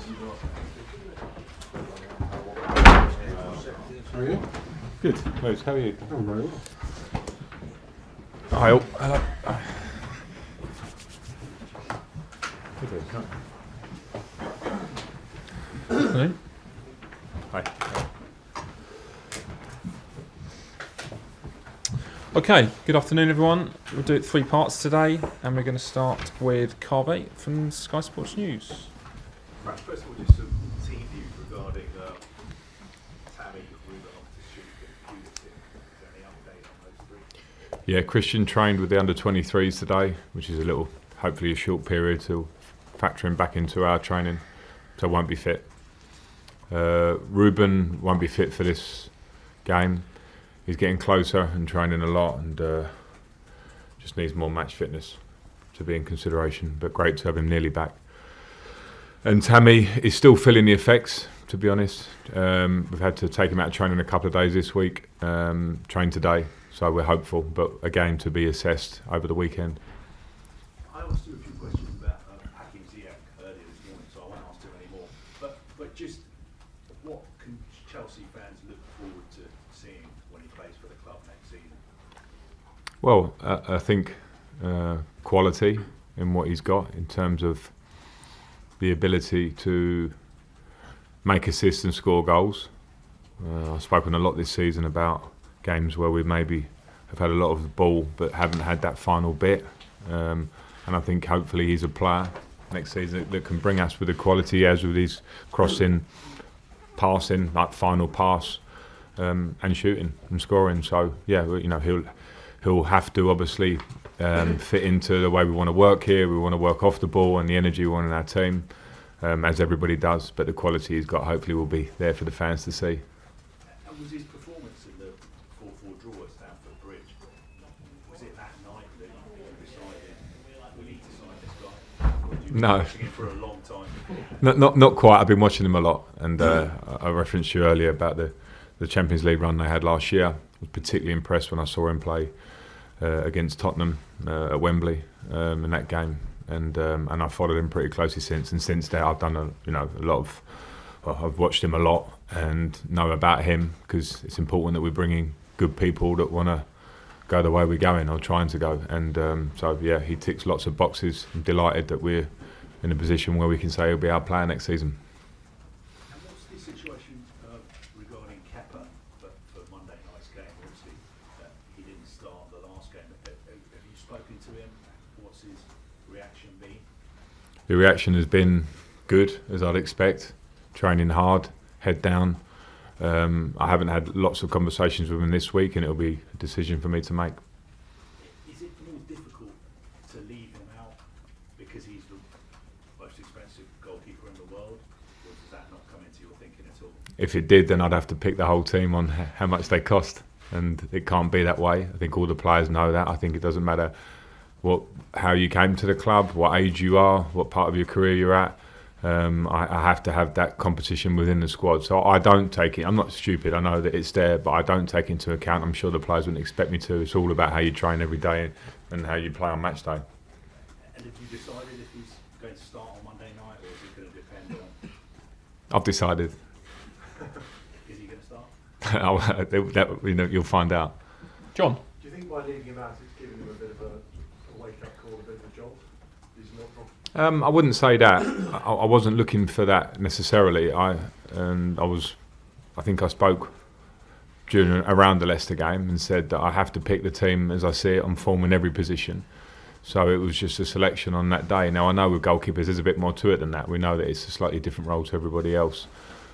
How are you? Good. Rose, how are you? I'm very well. Hi all. Hello. Hello. Hi. Okay, good afternoon everyone. We'll do it 3 parts today, and we're going to start with Carve from Sky Sports News. Perhaps first of all, just some team views regarding Tammy, Ruben, and Pulisic. Is there any update on those 3? Yeah, Christian trained with the under-23s today, which is hopefully a short period to factor him back into our training, so won't be fit. Ruben won't be fit for this game. He's getting closer and training a lot, and just needs more match fitness to be in consideration, but great to have him nearly back. And Tammy is still feeling the effects, to be honest. We've had to take him out of training a couple of days this week, train today, so we're hopeful, but again to be assessed over the weekend. I asked you a few questions about Hakim Ziyech earlier this morning, so I won't ask too many more. But just what can Chelsea fans look forward to seeing when he plays for the club next season? Well, I think quality in what he's got in terms of the ability to make assists and score goals. I've spoken a lot this season about games where we maybe have had a lot of the ball but haven't had that final bit. And I think hopefully he's a player next season that can bring us with the quality he has with his crossing, passing, like final pass, and shooting and scoring. So yeah, he'll have to obviously fit into the way we want to work here. We want to work off the ball and the energy we want in our team, as everybody does. But the quality he's got hopefully will be there for the fans to see. And was his performance in the 4-4 draw at Stamford Bridge, was it that night that you decided we need to sign this guy? Or had you been No. watching him for a long time? Not quite. I've been watching him a lot, and I referenced you earlier about the Champions League run they had last year. I was particularly impressed when I saw him play against Tottenham at Wembley in that game, and I followed him pretty closely since. And since then, I've done I've watched him a lot and know about him, because it's important that we're bringing good people that want to go the way we're going or trying to go. And so yeah, he ticks lots of boxes. I'm delighted that we're in a position where we can say he'll be our player next season. And what's the situation regarding Kepa for Monday night's game? Obviously, he didn't start the last game. Have you spoken to him? What's his reaction been? The reaction has been good, as I'd expect. Training hard, head down. I haven't had lots of conversations with him this week, and it'll be a decision for me to make. Is it more difficult to leave him out because he's the most expensive goalkeeper in the world, or does that not come into your thinking at all? If it did, then I'd have to pick the whole team on how much they cost, and it can't be that way. I think all the players know that. I think it doesn't matter how you came to the club, what age you are, what part of your career you're at. I have to have that competition within the squad. So I don't take it. I'm not stupid. I know that it's there, but I don't take it into account. I'm sure the players wouldn't expect me to. It's all about how you train every day and how you play on match day. And have you decided if he's going to start on Monday night, or is it going to depend on? I've decided. Is he going to start? You'll find out. John? Do you think by leaving him out it's giving him a bit of a wake-up call, a bit of a jolt? He's not wrong. I wouldn't say that. I wasn't looking for that necessarily. I think I spoke around the Leicester game and said that I have to pick the team as I see it on form in every position. So it was just a selection on that day. Now I know with goalkeepers there's a bit more to it than that. We know that it's a slightly different role to everybody else.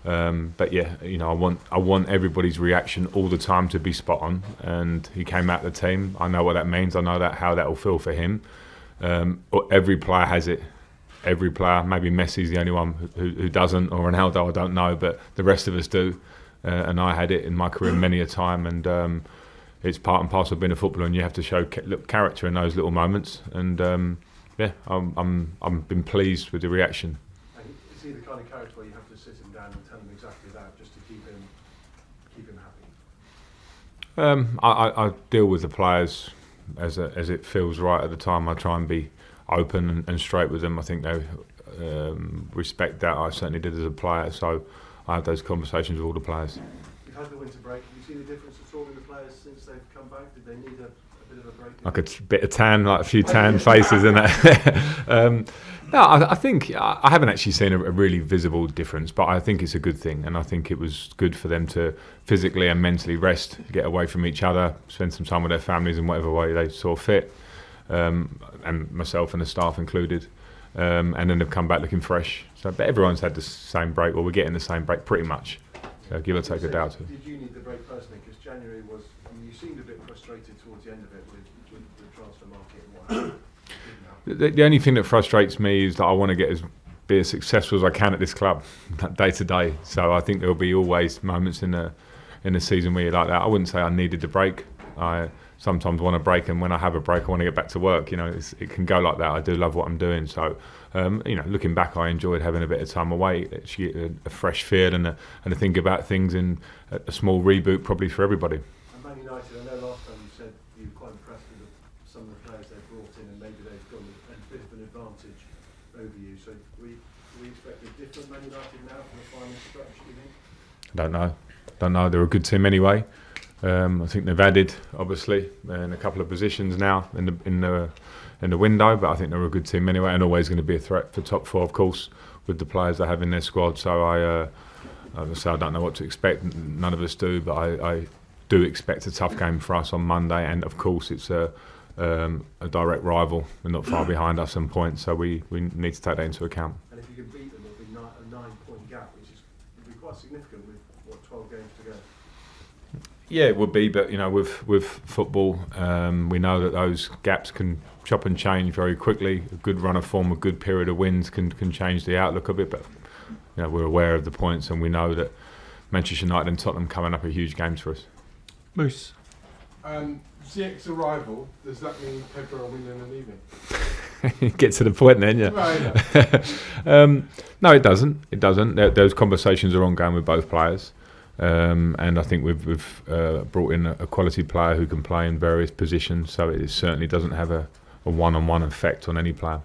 But yeah, I want everybody's reaction all the time to be spot on. And he came out of the team. I know what that means. I know how that will feel for him. Every player has it. Every player, maybe Messi's the only one who doesn't, or Ronaldo, I don't know, but the rest of us do. And I had it in my career many a time, and it's part and parcel of being a footballer, and you have to show character in those little moments. And yeah, I've been pleased with the reaction. And is he the kind of character where you have to sit him down and tell him exactly that, just to keep him happy? I deal with the players as it feels right at the time. I open and straight with them. I think they respect that. I certainly did as a player, so I had those conversations with all the players. You've had the winter break. Have you seen a difference at all in the players since they've come back? Did they need a bit of a break? Like a bit of tan, like a few tan faces in that. No, I think I haven't actually seen a really visible difference, but I think it's a good thing, and I think it was good for them to physically and mentally rest, get away from each other, spend some time with their families in whatever way they saw fit, and myself and the staff included. And then they've come back looking fresh. So, but everyone's had the same break, or we're getting the same break pretty much. So give or take a day or two. Did you need the break personally? Because January was, I mean, you seemed a bit frustrated towards the end of it with the transfer market and what happened. The only thing that frustrates me is that I want to be as successful as I can at this club, day to day. So I think there will be always moments in the season where you're like that. I wouldn't say I needed the break. I sometimes want a break, and when I have a break, I want to get back to work. You know, it can go like that. I do love what I'm doing. So, you know, looking back, I enjoyed having a bit of time away. Actually, get a fresh feel and to think about things in a small reboot, probably for everybody. And Man United, I know last time you said you were quite impressed with some of the players they brought in, and maybe they've got a bit of an advantage over you. So we expect a different Man United now for the final stretch, do you think? I don't know. They're a good team anyway. I think they've added, obviously, in a couple of positions now in the window, but I think they're a good team anyway, and always going to be a threat for top four, of course, with the players they have in their squad. So I don't know what to expect. None of us do, but I do expect a tough game for us on Monday, and of course it's a direct rival. We're not far behind us in points, so we need to take that into account. And if you can beat them, it'll be a 9-point gap, which would be quite significant with 12 games to go. Yeah, it would be, but you know, with football, we know that those gaps can chop and change very quickly. A good run of form, a good period of wins can change the outlook of it. But you know, we're aware of the points, and we know that Manchester United and Tottenham coming up are huge games for us. Moose. Ziyech's arrival, does that mean Kepa are winning and leaving? Get to the point then, yeah. Right. No, it doesn't. It doesn't. Those conversations are ongoing with both players. And I think we've brought in a quality player who can play in various positions, so it certainly doesn't have a one-on-one effect on any player.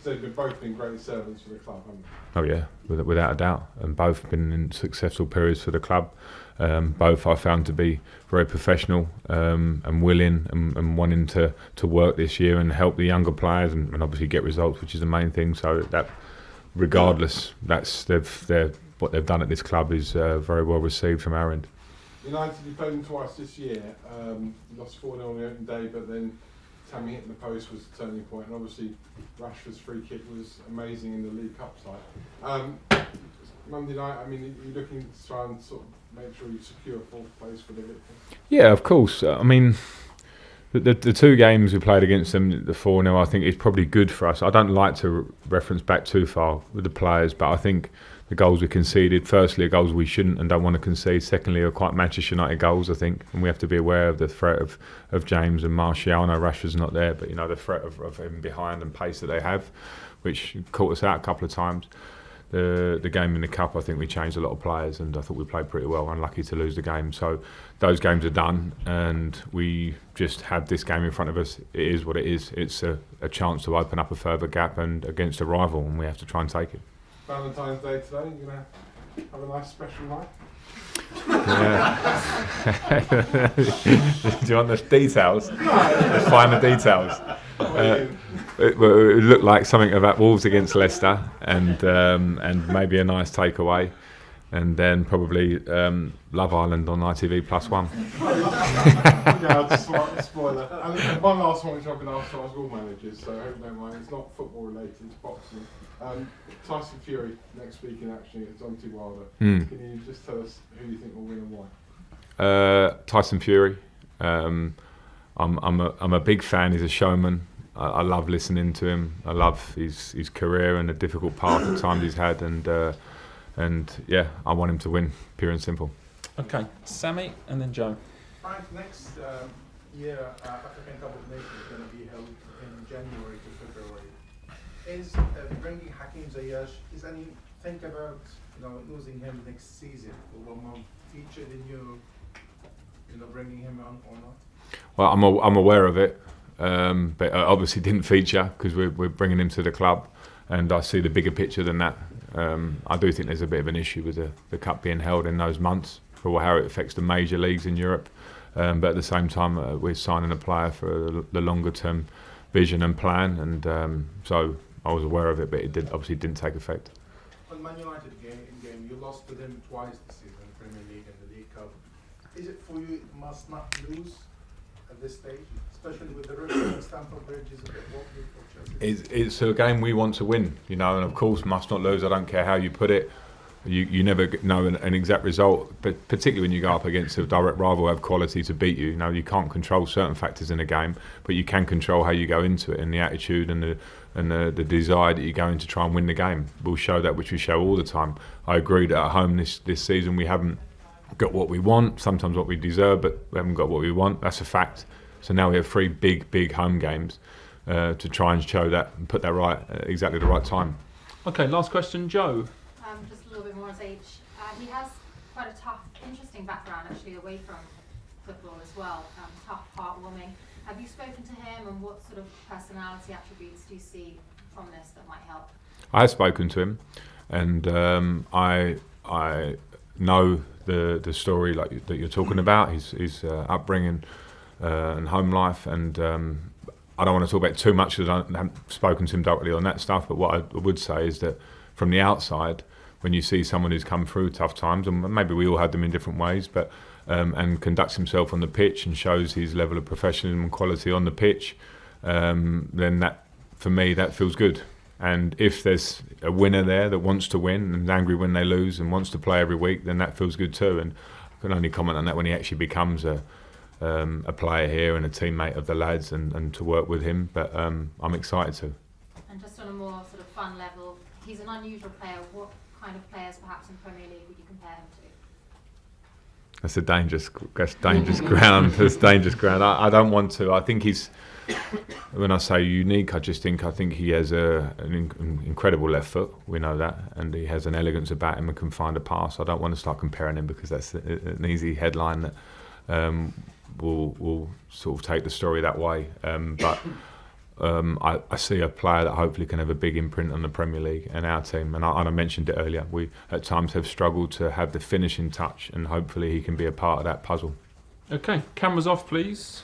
So they've both been great servants for the club, haven't they? Oh yeah, without a doubt, and both been in successful periods for the club. Both I found to be very professional and willing and wanting to work this year and help the younger players and obviously get results, which is the main thing. So that, regardless, what they've done at this club is very well received from our end. United, you played them twice this year. You lost 4-0 on the opening day, but then Tammy hitting the post was the turning point, and obviously Rashford's free kick was amazing in the League Cup side. Monday night, I mean, are you looking to try and sort of make sure you secure fourth place for the victory? Yeah, of course. I mean, the two games we played against them, the 4-0, I think is probably good for us. I don't like to reference back too far with the players, but I think the goals we conceded, firstly, are goals we shouldn't and don't want to concede. Secondly, are quite Manchester United goals, I think, and we have to be aware of the threat of James and Martial. I know Rashford's not there, but you know the threat of him behind and pace that they have, which caught us out a couple of times. The game in the Cup, I think we changed a lot of players, and I thought we played pretty well. Unlucky to lose the game. So those games are done, and we just have this game in front of us. It is what it is. It's a chance to open up a further gap and against a rival, and we have to try and take it. Valentine's Day today, you're going to have a nice special night? Yeah. Do you want the details? The finer details. It looked like something about Wolves against Leicester, and maybe a nice takeaway, and then probably Love Island on ITV +1. Yeah, spoiler. And one last one which I've been asked to ask all managers, so I hope you don't mind. It's not football related, it's boxing. Tyson Fury next week in action against Deontay Wilder. Can you just tell us who you think will win and why? Tyson Fury. I'm a big fan. He's a showman. I love listening to him. I love his career and the difficult path at times he's had, and yeah, I want him to win, pure and simple. Okay, Sammy and then Joe. Frank, next year African Cup of Nations is going to be held in January to February. Is bringing Hakim Ziyech, is any think about losing him next season for 1 month featured in you bringing him on or not? Well, I'm aware of it. but obviously didn't feature because we're bringing him to the club, and I see the bigger picture than that. I do think there's a bit of an issue with the cup being held in those months for how it affects the major leagues in Europe. But at the same time, we're signing a player for the longer term vision and plan, and so I was aware of it, but it obviously didn't take effect. On Man United game, you lost to them twice this season, the Premier League and the League Cup. Is it for you must not lose at this stage, especially with the record at Stamford Bridge is a bit wobbly for Chelsea? It's a game we want to win, you know, and of course must not lose. I don't care how you put it. You never know an exact result, but particularly when you go up against a direct rival who have quality to beat you. You know, you can't control certain factors in a game, but you can control how you go into it, and the attitude and the desire that you go in to try and win the game. We'll show that, which we show all the time. I agree that at home this season we haven't got what we want, sometimes what we deserve, but we haven't got what we want. That's a fact. So now we have 3 big home games to try and show that and put that right at exactly the right time. Okay, last question, Joe. Just a little bit more on Ziyech. He has quite a tough, interesting background actually away from football as well. Tough, heartwarming. Have you spoken to him, and what sort of personality attributes do you see from this that might help? I have spoken to him, and I know the story like that you're talking about. His upbringing and home life, and I don't want to talk about it too much because I haven't spoken to him directly on that stuff. But what I would say is that from the outside, when you see someone who's come through tough times, and maybe we all had them in different ways, but and conducts himself on the pitch and shows his level of professionalism and quality on the pitch, then that, for me, that feels good. And if there's a winner there that wants to win and is angry when they lose and wants to play every week, then that feels good too. And I can only comment on that when he actually becomes a player here and a teammate of the lads, and to work with him. But I'm excited to. And just on a more sort of fun level, he's an unusual player. What kind of players, perhaps in Premier League, would you compare him to? That's dangerous ground. That's dangerous ground. I don't want to. I think he's, when I say unique, I think he has an incredible left foot. We know that, and he has an elegance about him and can find a pass. I don't want to start comparing him because that's an easy headline that will sort of take the story that way. But I see a player that hopefully can have a big imprint on the Premier League and our team. And I mentioned it earlier, we at times have struggled to have the finishing touch, and hopefully he can be a part of that puzzle. Okay, cameras off, please.